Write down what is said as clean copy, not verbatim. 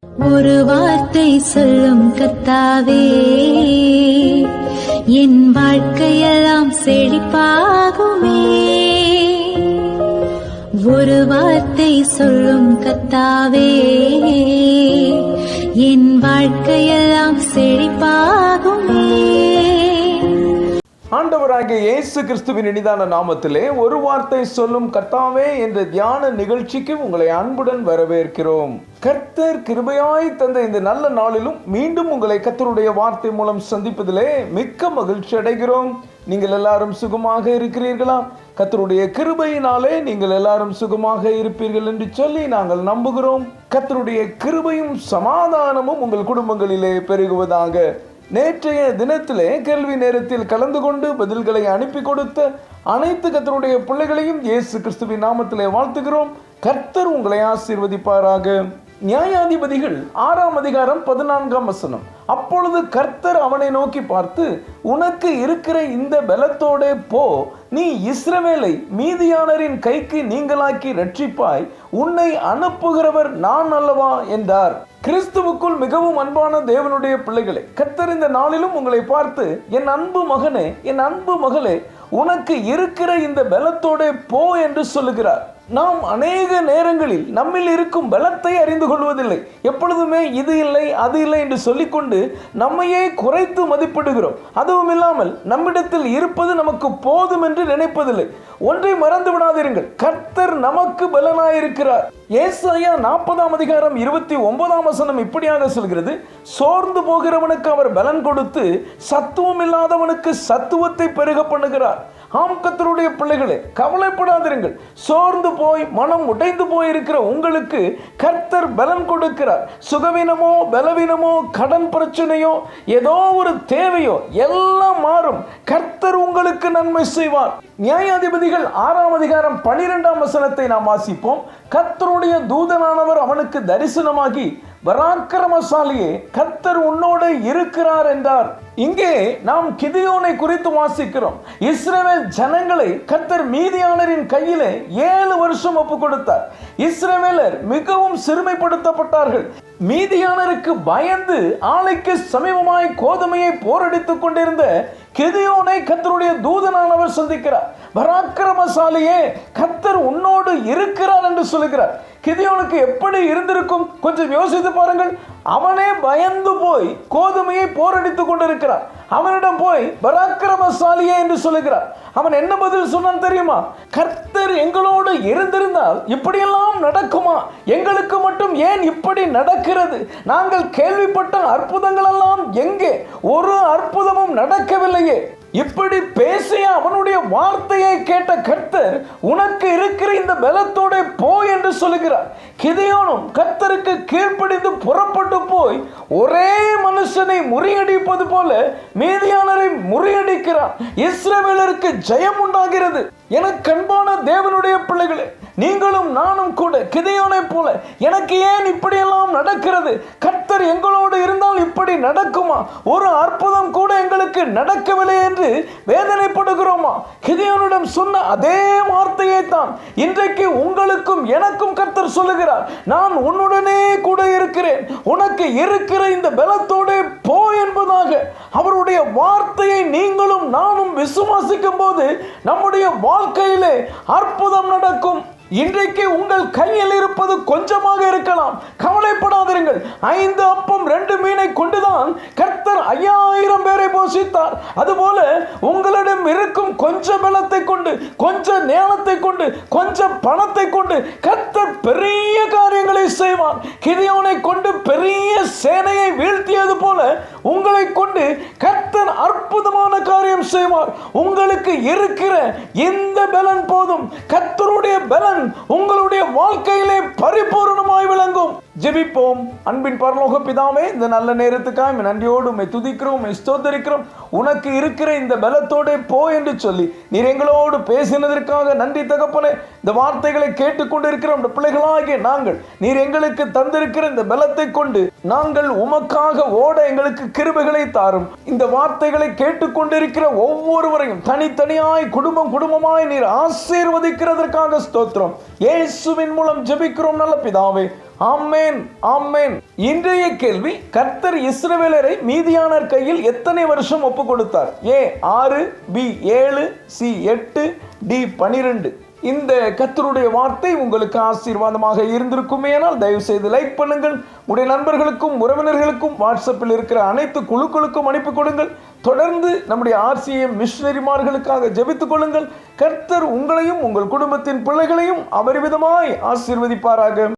ஒரு வார்த்தை சொல்லும் கர்த்தாவே, என் வாழ்க்கையெல்லாம் செழிப்பாகுமே. ஒரு வார்த்தை சொல்லும் கர்த்தாவே, என் வாழ்க்கையெல்லாம் செழிப்பாகுமே. ஆண்டவராகிய இயேசு கிறிஸ்துவின் இனிதான நாமத்திலே ஒரு வார்த்தை சொல்லும் கர்த்தாவே என்ற தியான நிகழ்ச்சிக்கு உங்களை அன்புடன் வரவேற்கிறோம். கர்த்தர் கிருபையாய் தந்த இந்த நல்ல நாளிலும் மீண்டும் உங்களை கர்த்தருடைய வார்த்தை மூலம் சந்திப்பதிலே மிக்க மகிழ்ச்சி அடைகிறோம். நீங்கள் எல்லாரும் சுகமாக இருக்கிறீர்களா? கர்த்தருடைய கிருபையினாலே நீங்கள் எல்லாரும் சுகமாக இருப்பீர்கள் என்று சொல்லி நாங்கள் நம்புகிறோம். கர்த்தருடைய கிருபையும் சமாதானமும் உங்கள் குடும்பங்களிலே பெருகுவதாக. நேற்றைய தினத்திலே கேள்வி நேரத்தில் கலந்து கொண்டு பதில்களை அனுப்பி கொடுத்த அனைத்து கர்த்தருடைய பிள்ளைகளையும் இயேசு கிறிஸ்துவின் நாமத்திலே வாழ்த்துகிறோம். கர்த்தர் உங்களை ஆசீர்வதிப்பாராக. நியாயாதிபதிகள் 6ஆம் அதிகாரம் 14ஆம் வசனம். அப்பொழுது கர்த்தர் அவனை நோக்கி பார்த்து, உனக்கு இருக்கிற இந்த பலத்தோடே போ, நீ இஸ்ரவேலை மீதியானரின் கைக்கு நீங்களாக்கி ரட்சிப்பாய், உன்னை அனுப்புகிறவர் நான் அல்லவா என்றார். கிறிஸ்துவுக்குள் மிகவும் அன்பான தேவனுடைய பிள்ளைகளே, கர்த்தர் இந்த நாளிலும் உங்களை பார்த்து, என் அன்பு மகனே, என் அன்பு மகளே, உனக்கு இருக்கிற இந்த பலத்தோடே போ என்று சொல்லுகிறார். நாம் அநேக நேரங்களில் நம்மில் இருக்கும் பலத்தை அறிந்து கொள்வதில்லை. எப்பொழுதுமே இது இல்லை அது இல்லை என்று சொல்லிக்கொண்டு நம்மையே குறைத்து மதிப்பிடுகிறோம். அதுவும் இல்லாமல் நம்மிடத்தில் இருப்பது நமக்கு போதும் என்று நினைப்பதில்லை. ஒன்றை மறந்து விடாதீர்கள், கர்த்தர் நமக்கு பலனாயிருக்கிறார். ஏசாயா 40ஆம் அதிகாரம் 29ஆம் வசனம் இப்படியாக சொல்கிறது, சோர்ந்து போகிறவனுக்கு அவர் பலன் கொடுத்து சத்துவம் இல்லாதவனுக்கு சத்துவத்தை பெருக பண்ணுகிறார். ஆம் கர்த்தருடைய பிள்ளைகளே, கவலைப்படாதிருங்கள். சோர்ந்து போய் மனம் உடைந்து போய் இருக்கிற உங்களுக்கு கர்த்தர் பலன் கொடுக்கிறார். சுகவீனமோ பலவீனமோ கடன் பிரச்சனையோ ஏதோ ஒரு தேவையோ எல்லாம் மாறும். கர்த்தர் உங்களுக்கு நன்மை செய்வார். நியாயாதிபதிகள் 6ஆம் அதிகாரம் 12ஆம் வசனத்தை நாம் வாசிப்போம். கர்த்தருடைய தூதனானவர் அவனுக்கு தரிசனமாகி, பராக்கிரமசாலியே, கர்த்தர் உன்னோடு இருக்கிறார் என்றார். இங்கே நாம் கிதியோனை குறித்து வாசிக்கிறோம். இஸ்ரவேல் ஜனங்களை கர்த்தர் மீதியானரின் கையிலே 7 வருஷம் ஒப்பு கொடுத்தார். இஸ்ரவேலர் மிகவும் சிறுமைப்படுத்தப்பட்டார்கள். மீதியானருக்கு பயந்து ஆலைக்கு சமீபமாய் கோதுமையை போரடித்துக் கொண்டிருந்த கிதியோனை கர்த்தருடைய தூதனானவர் சந்திக்கிறார். பராக்கிரமசாலியே, கர்த்தர் உன்னோடு இருக்கிறார் என்று சொல்லுகிறார். கிதியோனுக்கு எப்படி இருந்திருக்கும் கொஞ்சம் யோசித்து பாருங்கள். அவனே பயந்து போய் கோதுமையை போரடித்துக் கொண்டிருக்கிறார். அவனிடம் போய் பராக்கிரமசாலியே என்று சொல்லுகிறார். அவன் என்ன பதில் சொன்னான் தெரியுமா? கர்த்தர் எங்களோடு இருந்திருந்தால் இப்படியெல்லாம் நடக்குமா? எங்களுக்கு மட்டும் ஏன் இப்படி நடக்கிறது? நாங்கள் கேள்விப்பட்ட அற்புதங்கள் எல்லாம் எங்கே? ஒரு அற்புதமும் நடக்கவில்லையே. இப்படி பேசிய அவனுடைய வார்த்தையை கேட்ட கர்த்தர், உனக்கு இருக்கிற இந்த பலத்தோட போ என்று சொல்லுகிறார். கிதியோனும் கர்த்தருக்கு கீழ்ப்படிந்து புறப்பட்டு போய் ஒரே மனுஷனை முறியடிப்பது போல மீதியானரை முறியடிக்கிறார். இஸ்ரவேலருக்கு ஜெயம் உண்டாகிறது. எனக்கு அன்பான தேவனுடைய பிள்ளைகளே, நீங்களும் நானும் கூட கிதியோனை போல எனக்கு ஏன் இப்படியெல்லாம் நடக்கிறது? கர்த்தர் எங்களோடு இருந்தால் இப்படி நடக்குமா? ஒரு அற்புதம் கூட எங்களுக்கு நடக்கவில்லை என்று வேதனைப்படுகிறோமா? கிதியோனிடம் சொன்ன அதே வார்த்தையை தான் இன்றைக்கு உங்களுக்கும் எனக்கும் கர்த்தர் சொல்லுகிறார். நான் உன்னுடனே கூட இருக்கிறேன், உனக்கு இருக்கிற இந்த பலத்தோடு போ என்பதாக. அவருடைய வார்த்தையை நீங்களும் நானும் விசுவாசிக்கும் போது நம்முடைய வாழ்க்கையிலே அற்புதம் நடக்கும். இன்றைக்கு உங்கள் கையில் இருப்பது கொஞ்சமாக இருக்கலாம், கவலைப்படாதீர்கள். 5 அப்பம் 2 மீனை கொண்டுதான் கர்த்தர் 5000 பேரை போஷித்தார். அதுபோல உங்களிடம் இருக்கும் கொஞ்ச பலத்தை கொண்டு, கொஞ்ச ஞானத்தை கொண்டு, கொஞ்ச பணத்தை கொண்டு கர்த்தர் பெரிய காரியங்களை செய்வார். கிதியோனை கொண்டு பெரிய சேனையை வீழ்த்தியது போல உங்களை கொண்டு கர்த்தர் அற்புதமான காரியம் செய்வார். உங்களுக்கு இருக்கிற இந்த பலன் போதும். கர்த்தருடைய பலன் உங்களுடைய வாழ்க்கையிலே பரிபூர்ணமாய் விளங்கும். ஜெபிப்போம். அன்பின் பரலோக பிதாவே, இந்த நல்ல நேரத்துக்காக நன்றியோடு உம்மை துதிக்கிறோம், உம்மை ஸ்தோத்திரிக்கிறோம். உனக்கு இருக்கிற இந்த பலத்தோட போ என்று சொல்லி நீர் எங்களோடு பேசினதற்காக நன்றி தகப்பனே. இந்த வார்த்தைகளை கேட்டுக்கொண்டிருக்கிற இந்த பிள்ளைகளாகிய நாங்கள், நீர் எங்களுக்கு தந்திருக்கிற இந்த பலத்தை கொண்டு நாங்கள் உமக்காக ஓட எங்களுக்கு கிருபைகளை தாரும். இந்த வார்த்தைகளை கேட்டுக்கொண்டிருக்கிற ஒவ்வொருவரையும் தனித்தனியாய் குடும்பம் குடும்பமாய் நீர் ஆசீர்வதிக்கிறதற்காக ஸ்தோத்திரம். இயேசுவின் மூலம் ஜெபிக்கிறோம் நல்ல பிதாவே. ஆமென், ஆமென். இன்றைய கேள்வி, கர்த்தர் இஸ்ரவேலரை மீதியானர் கையில் எத்தனை வருஷம் ஒப்பு கொடுத்தார்? ஏ 6, பி 7, சி 8, டி 12. இந்த கர்த்தருடைய வார்த்தை உங்களுக்கு ஆசீர்வாதமாக இருந்திருக்குமேனால் தயவு செய்து லைக் பண்ணுங்கள். உடைய நண்பர்களுக்கும் உறவினர்களுக்கும் வாட்ஸ்அப்பில் இருக்கிற அனைத்து குழுக்களுக்கும் அனுப்பி கொடுங்கள். தொடர்ந்து நம்முடைய RCM மிஷனரிமார்களுக்காக ஜெபித்துக் கொள்ளுங்கள். கர்த்தர் உங்களையும் உங்கள் குடும்பத்தின் பிள்ளைகளையும் அபரிவிதமாய் ஆசீர்வதிப்பாராக.